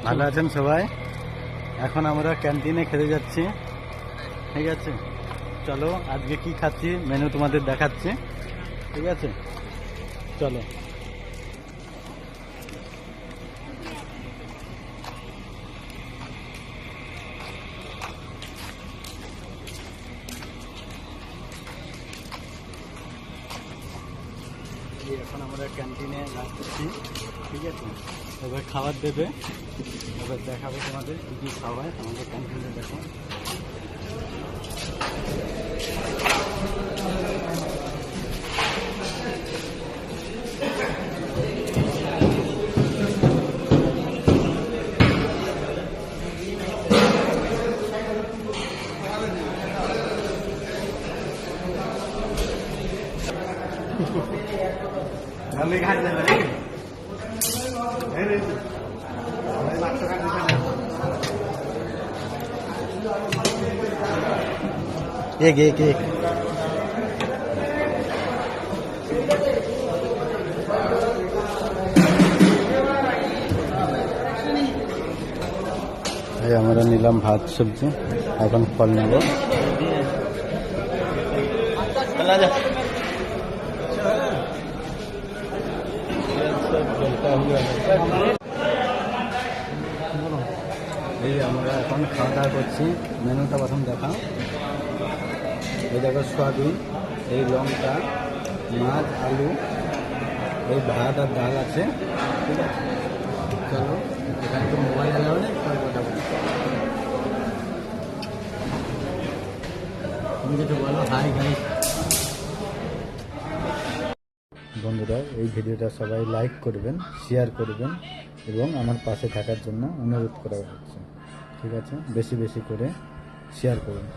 ভালো আছেন সবাই? এখন আমরা ক্যান্টিনে খেতে যাচ্ছি, ঠিক আছে? চলো আজকে কি খাচ্ছি মেনু তোমাদের দেখাচ্ছি, ঠিক আছে? চলো। এখন আমরা ক্যান্টিনে যাচ্ছি, ঠিক আছে? এবার খাবার দেবে, এবার দেখাবো তোমাদের কী কী খাওয়ায় আমাদের ক্যান্টিনে। দেখো আমি ঘাট দেবে एक एक एक আমরা নিলাম ভাত সবজি, এখন ফল নেব। এই আমরা এখন খাওয়া দাওয়া করছি। মেনুটা প্রথম দেখাও। এই দেখো সয়াবিন, এই লঙ্কা, মাছ, আলু, এই ভাত আর ডাল আছে, ঠিক আছে? চলো এখানে তো মোবাইল এলাও নেই, কথা বলি। তুমি কিছু বলো। হাই গাইস বন্ধুরা, এই ভিডিওটা সবাই লাইক করবেন, শেয়ার করবেন এবং আমার পাশে থাকার জন্য অনুরোধ করা হচ্ছে, ঠিক আছে? বেশি বেশি করে শেয়ার করুন।